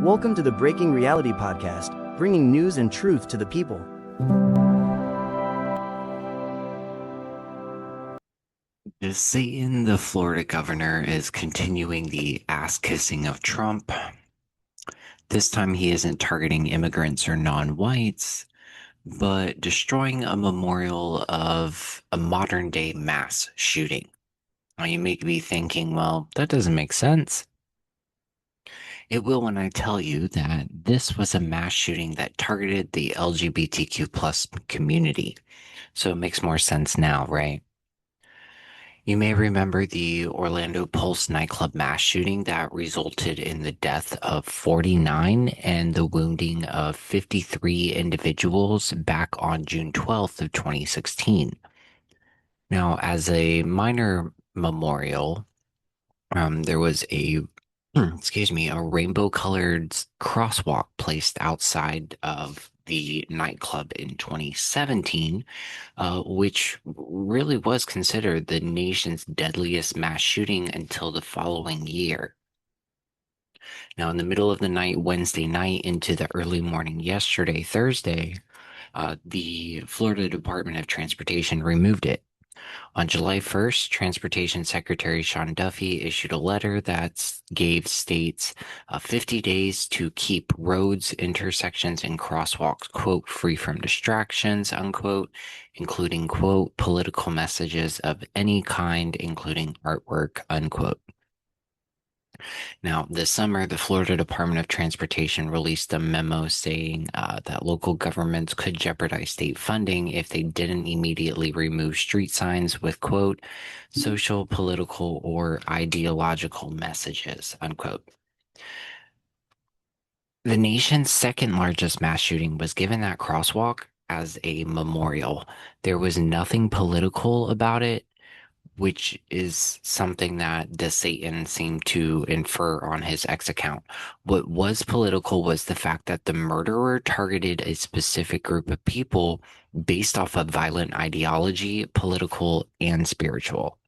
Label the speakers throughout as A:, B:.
A: Welcome to the Breaking Reality Podcast, bringing news and truth to the people.
B: Satan, the Florida governor, is continuing the ass-kissing of Trump. This time he isn't targeting immigrants or non-whites, but destroying a memorial of a modern-day mass shooting. Now you may be thinking, well, that doesn't make sense. It will when I tell you that this was a mass shooting that targeted the LGBTQ plus community. So it makes more sense now, right? You may remember the Orlando Pulse nightclub mass shooting that resulted in the death of 49 and the wounding of 53 individuals back on June 12th of 2016. Now, as a minor memorial, there was a a rainbow-colored crosswalk placed outside of the nightclub in 2017, which really was considered the nation's deadliest mass shooting until the following year. Now, in the middle of the night, Wednesday night into the early morning yesterday, Thursday, the Florida Department of Transportation removed it. On July 1st, Transportation Secretary Sean Duffy issued a letter that gave states 50 days to keep roads, intersections, and crosswalks, quote, free from distractions, unquote, including, quote, political messages of any kind, including artwork, unquote. Now, this summer, the Florida Department of Transportation released a memo saying that local governments could jeopardize state funding if they didn't immediately remove street signs with, quote, social, political, or ideological messages, unquote. The nation's second largest mass shooting was given that crosswalk as a memorial. There was nothing political about it, which is something that the Satan seemed to infer on his X account. What was political was the fact that the murderer targeted a specific group of people based off of violent ideology, political, and spiritual.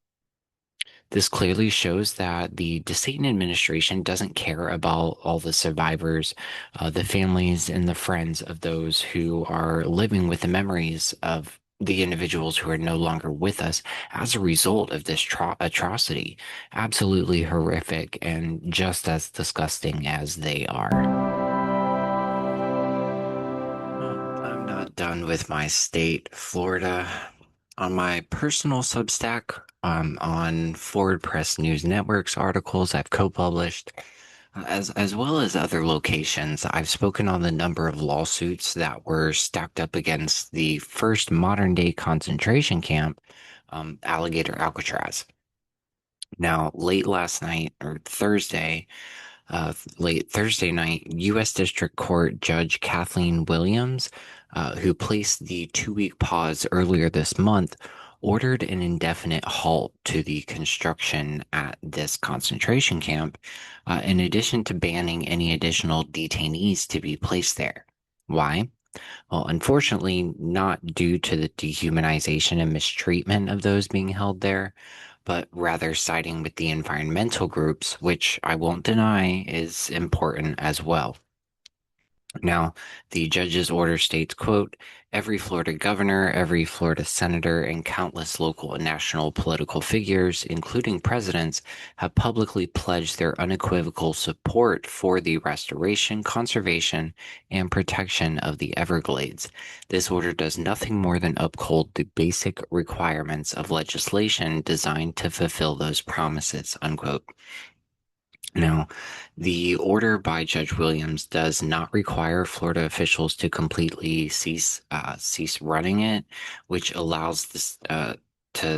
B: This clearly shows that the Satan administration doesn't care about all the survivors, the families, and the friends of those who are living with the memories of the individuals who are no longer with us as a result of this atrocity. Absolutely horrific and just as disgusting as they are. I'm not done with my state, Florida. On my personal Substack, on Forward Press News Network's articles I've co-published, as well as other locations, I've spoken on the number of lawsuits that were stacked up against the first modern day concentration camp, Alligator Alcatraz. Now, late Thursday night, U.S. District Court Judge Kathleen Williams, who placed the 2-week pause earlier this month, ordered an indefinite halt to the construction at this concentration camp, in addition to banning any additional detainees to be placed there. Why? Well, unfortunately, not due to the dehumanization and mistreatment of those being held there, but rather siding with the environmental groups, which I won't deny is important as well. Now, the judge's order states, quote, every Florida governor, every Florida senator, and countless local and national political figures, including presidents, have publicly pledged their unequivocal support for the restoration, conservation, and protection of the Everglades. This order does nothing more than uphold the basic requirements of legislation designed to fulfill those promises, unquote. Now, the order by Judge Williams does not require Florida officials to completely cease running it, which allows the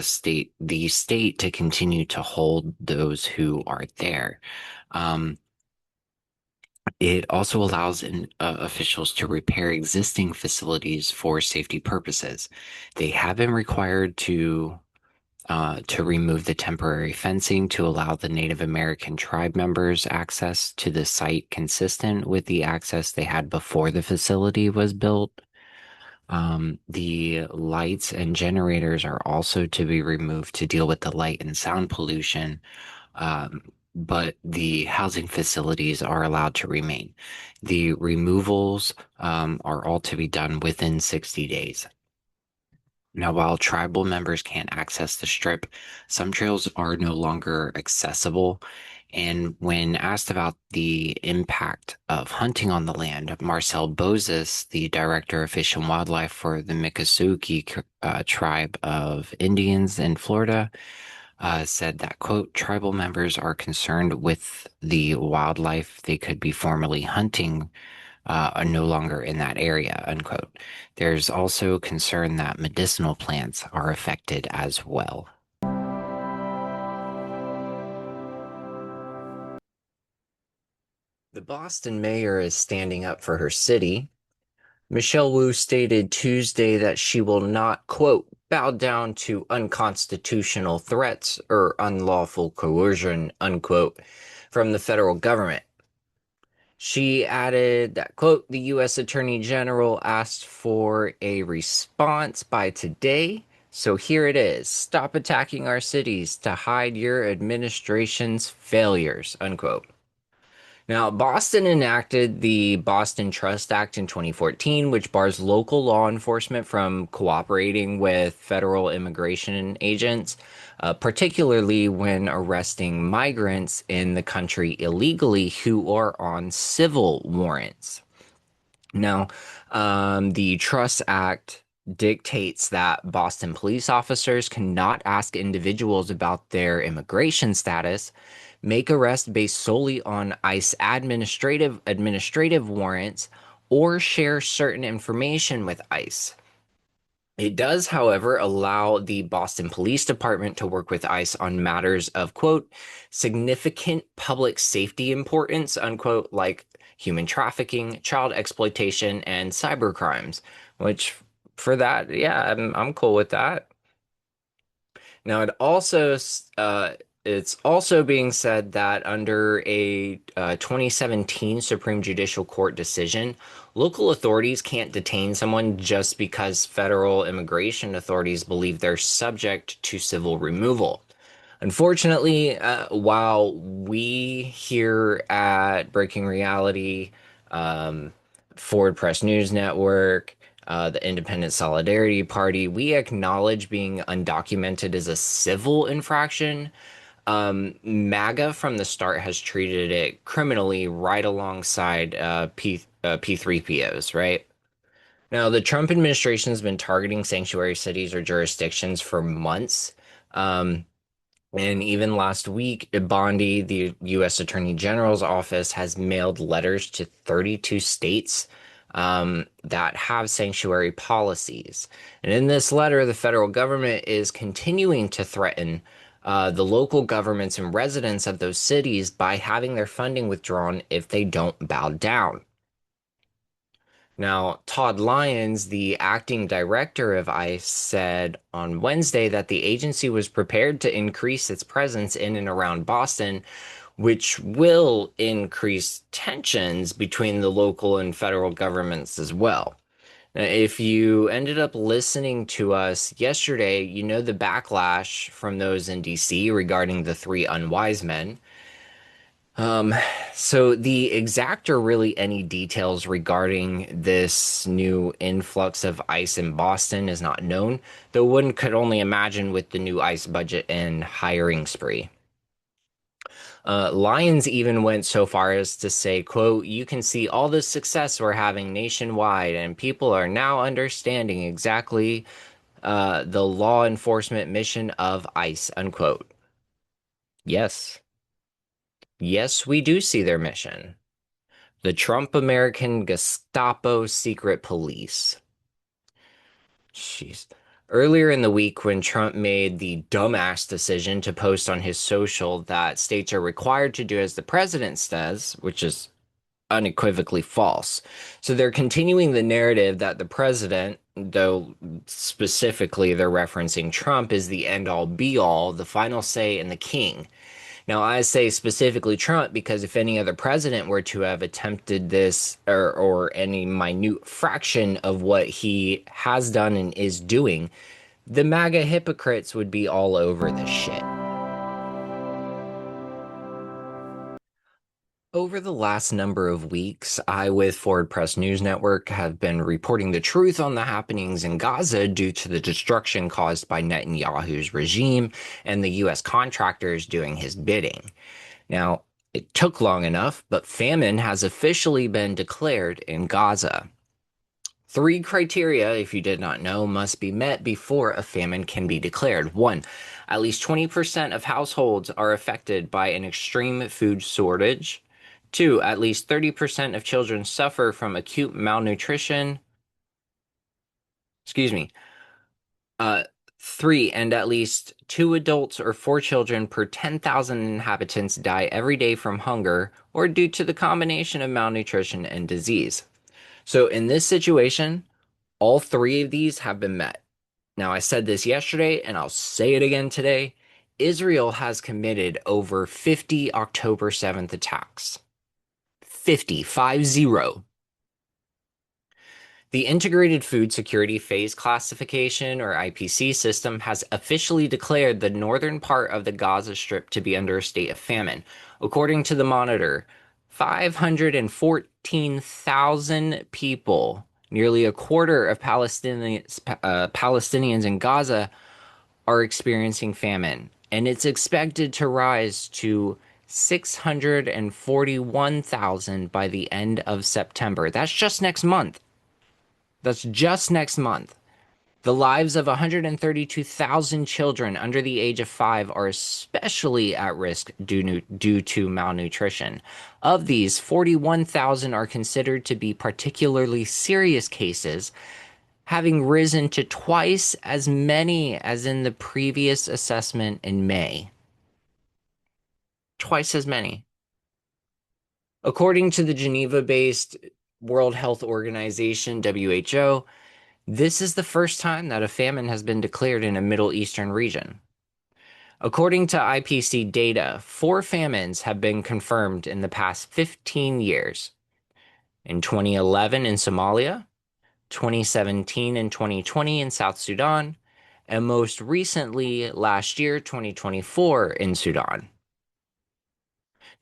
B: state to continue to hold those who are there. It also allows officials to repair existing facilities for safety purposes. They have been required to remove the temporary fencing to allow the Native American tribe members access to the site consistent with the access they had before the facility was built. The lights and generators are also to be removed to deal with the light and sound pollution. but the housing facilities are allowed to remain. The removals are all to be done within 60 days. Now, while tribal members can't access the strip, some trails are no longer accessible. And when asked about the impact of hunting on the land, Marcel Bozes, the director of Fish and Wildlife for the Miccosukee tribe of Indians in Florida, said that, quote, tribal members are concerned with the wildlife they could be formerly hunting are no longer in that area, unquote. There's also concern that medicinal plants are affected as well. The Boston mayor is standing up for her city. Michelle Wu stated Tuesday that she will not, quote, bow down to unconstitutional threats or unlawful coercion, unquote, from the federal government. She added that, quote, the U.S. Attorney General asked for a response by today. So here it is. Stop attacking our cities to hide your administration's failures, unquote. Now, Boston enacted the Boston Trust Act in 2014, which bars local law enforcement from cooperating with federal immigration agents, particularly when arresting migrants in the country illegally who are on civil warrants. Now, the Trust Act dictates that Boston police officers cannot ask individuals about their immigration status, make arrests based solely on ICE administrative warrants, or share certain information with ICE. It does, however, allow the Boston Police Department to work with ICE on matters of, quote, significant public safety importance, unquote, like human trafficking, child exploitation, and cyber crimes, which for that, yeah, I'm cool with that. Now, it's also being said that under a 2017 Supreme Judicial Court decision, local authorities can't detain someone just because federal immigration authorities believe they're subject to civil removal. Unfortunately, while we here at Breaking Reality, um, Forward Press News Network, the Independent Solidarity Party, we acknowledge being undocumented as a civil infraction. MAGA from the start has treated it criminally right alongside P3POs, right? Now, the Trump administration has been targeting sanctuary cities or jurisdictions for months. Um, and even last week, Bondi, the U.S. Attorney General's office, has mailed letters to 32 states that have sanctuary policies. And in this letter, the federal government is continuing to threaten the local governments and residents of those cities by having their funding withdrawn if they don't bow down. Now, Todd Lyons, the acting director of ICE, said on Wednesday that the agency was prepared to increase its presence in and around Boston, which will increase tensions between the local and federal governments as well. Now, if you ended up listening to us yesterday, you know the backlash from those in DC regarding the three unwise men. Um, so the exact or really any details regarding this new influx of ICE in Boston is not known, though one could only imagine with the new ICE budget and hiring spree. Lyons even went so far as to say, quote, you can see all the success we're having nationwide, and people are now understanding exactly the law enforcement mission of ICE, unquote. Yes. Yes, we do see their mission. The Trump American Gestapo Secret Police. Jeez. Earlier in the week, when Trump made the dumbass decision to post on his social that states are required to do as the president says, which is unequivocally false. So they're continuing the narrative that the president, though specifically they're referencing Trump, is the end all be all, the final say, and the king. Now, I say specifically Trump because if any other president were to have attempted this or any minute fraction of what he has done and is doing, the MAGA hypocrites would be all over this shit. over the last number of weeks, I, with Forward Press News Network, have been reporting the truth on the happenings in Gaza due to the destruction caused by Netanyahu's regime and the U.S. contractors doing his bidding. Now, it took long enough, but famine has officially been declared in Gaza. Three criteria, if you did not know, must be met before a famine can be declared. One, at least 20% of households are affected by an extreme food shortage. Two, at least 30% of children suffer from acute malnutrition. Excuse me. Uh, Three, and at least two adults or four children per 10,000 inhabitants die every day from hunger or due to the combination of malnutrition and disease. So in this situation, all three of these have been met. Now, I said this yesterday, and I'll say it again today. Israel has committed over 50 October 7th attacks. 50, 50. The Integrated Food Security Phase Classification, or IPC system, has officially declared the northern part of the Gaza Strip to be under a state of famine. According to the monitor, 514,000 people, nearly a quarter of Palestinians in Gaza, are experiencing famine, and it's expected to rise to 641,000 by the end of September. That's just next month. That's just next month. The lives of 132,000 children under the age of 5 are especially at risk due to malnutrition. Of these, 41,000 are considered to be particularly serious cases, having risen to twice as many as in the previous assessment in May. Twice as many. According to the Geneva-based World Health Organization, WHO, this is the first time that a famine has been declared in a Middle Eastern region. According to IPC data, 4 famines have been confirmed in the past 15 years. In 2011 in Somalia, 2017 and 2020 in South Sudan, and most recently last year, 2024, in Sudan.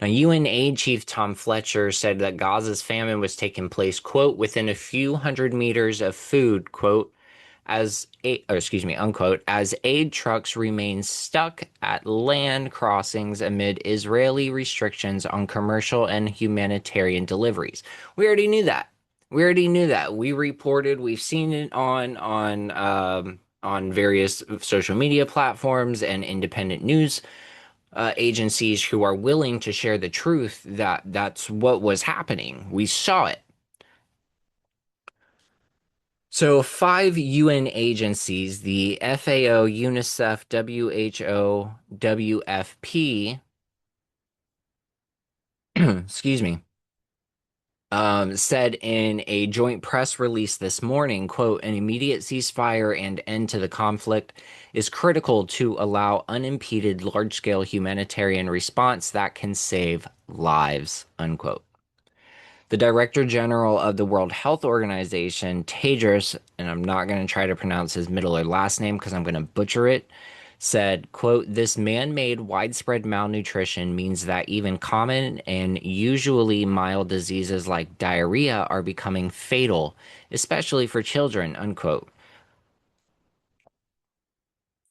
B: Now, UN Chief Tom Fletcher said that Gaza's famine was taking place, quote, within a few hundred meters of food, quote, unquote, as aid trucks remain stuck at land crossings amid Israeli restrictions on commercial and humanitarian deliveries. We already knew that. We reported, we've seen it on various social media platforms and independent news agencies who are willing to share the truth that that's what was happening. We saw it. So 5 UN agencies, the FAO, UNICEF, WHO, WFP, excuse me, said in a joint press release this morning, quote, an immediate ceasefire and end to the conflict is critical to allow unimpeded large-scale humanitarian response that can save lives, unquote. The Director General of the World Health Organization, Tedros, and I'm not going to try to pronounce his middle or last name because I'm going to butcher it, said, quote, this man-made widespread malnutrition means that even common and usually mild diseases like diarrhea are becoming fatal, especially for children, unquote.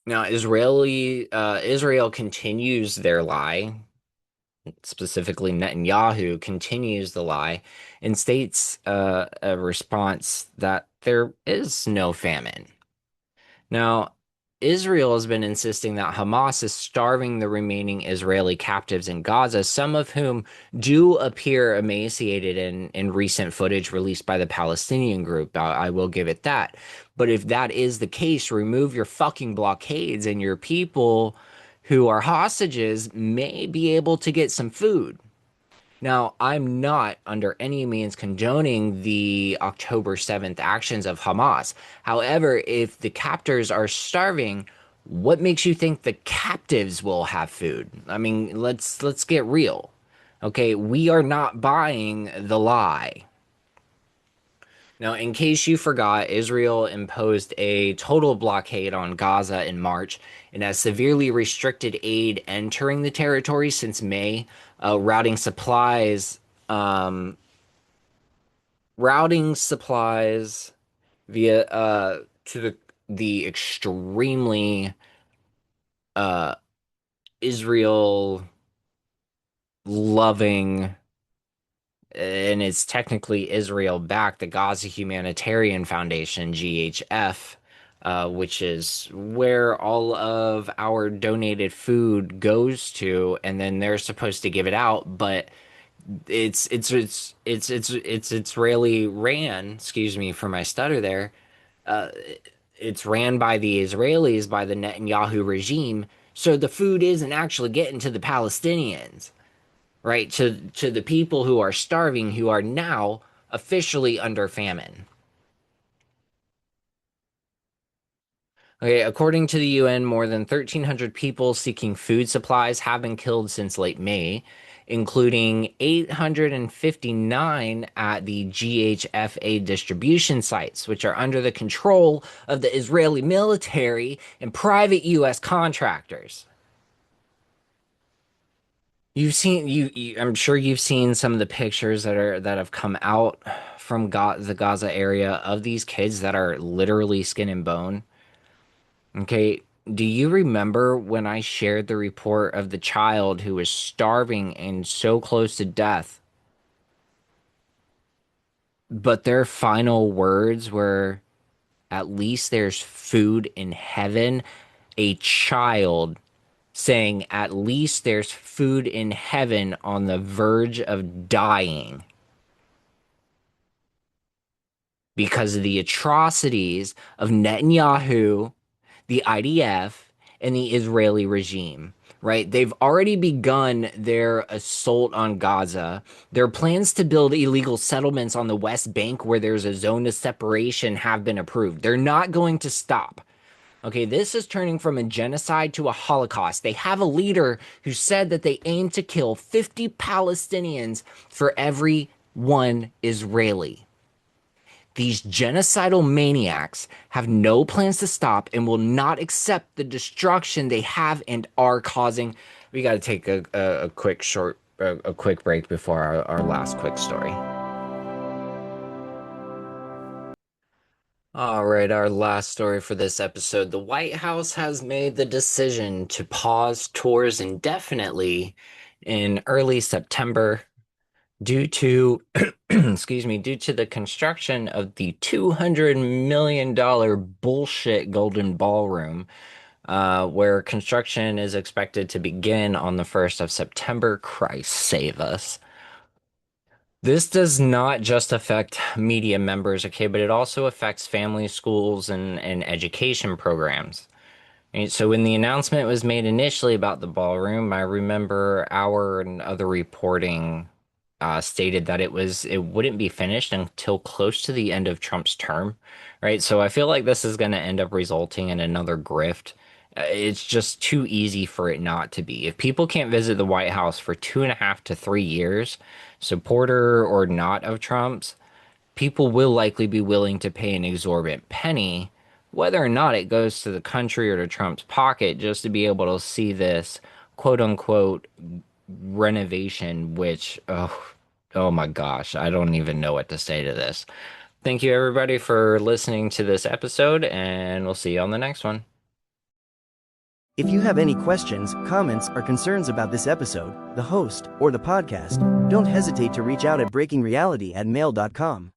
B: Now, Israel continues their lie. Specifically, Netanyahu continues the lie and states a response that there is no famine. Now, Israel has been insisting that Hamas is starving the remaining Israeli captives in Gaza, some of whom do appear emaciated in recent footage released by the Palestinian group. I will give it that. But if that is the case, remove your fucking blockades and your people who are hostages may be able to get some food. Now, I'm not under any means condoning the October 7th actions of Hamas. However, if the captors are starving, what makes you think the captives will have food? I mean, let's get real. Okay, we are not buying the lie. Now, in case you forgot, Israel imposed a total blockade on Gaza in March and has severely restricted aid entering the territory since May, routing supplies um, routing supplies via to the extremely uh Israel loving, and it's technically Israel backed, the Gaza Humanitarian Foundation, GHF, which is where all of our donated food goes to, and then they're supposed to give it out, but it's Israeli ran, excuse me for my stutter there. Uh, it's ran by the Israelis, by the Netanyahu regime, so the food isn't actually getting to the Palestinians, right? To the people who are starving, who are now officially under famine. Okay, according to the UN, more than 1,300 people seeking food supplies have been killed since late May, including 859 at the GHFA distribution sites, which are under the control of the Israeli military and private US contractors. I'm sure you've seen some of the pictures that have come out from the Gaza area of these kids that are literally skin and bone. Okay, do you remember when I shared the report of the child who was starving and so close to death, but their final words were, "At least there's food in heaven." A child saying, "At least there's food in heaven," on the verge of dying because of the atrocities of Netanyahu, the IDF, and the Israeli regime, right? They've already begun their assault on Gaza. Their plans to build illegal settlements on the West Bank where there's a zone of separation have been approved. They're not going to stop. Okay, this is turning from a genocide to a Holocaust. They have a leader who said that they aim to kill 50 Palestinians for every one Israeli. These genocidal maniacs have no plans to stop and will not accept the destruction they have and are causing. We got to take a quick break before our last quick story. All right, our last story for this episode. The White House has made the decision to pause tours indefinitely in early September due to excuse me, due to the construction of the $200 million bullshit Golden Ballroom, where construction is expected to begin on the 1st of September. Christ save us. This does not just affect media members, okay, but it also affects families, schools, and education programs. And so when the announcement was made initially about the ballroom, I remember our and other reporting stated that it wouldn't be finished until close to the end of Trump's term, right? So I feel like this is going to end up resulting in another grift. It's just too easy for it not to be. If people can't visit the White House for 2.5 to 3 years, supporter or not of Trump's, people will likely be willing to pay an exorbitant penny, whether or not it goes to the country or to Trump's pocket, just to be able to see this quote unquote renovation, which, oh my gosh, I don't even know what to say to this. Thank you, everybody, for listening to this episode, and we'll see you on the next one.
A: If you have any questions, comments, or concerns about this episode, the host, or the podcast, don't hesitate to reach out at breakingreality@mail.com.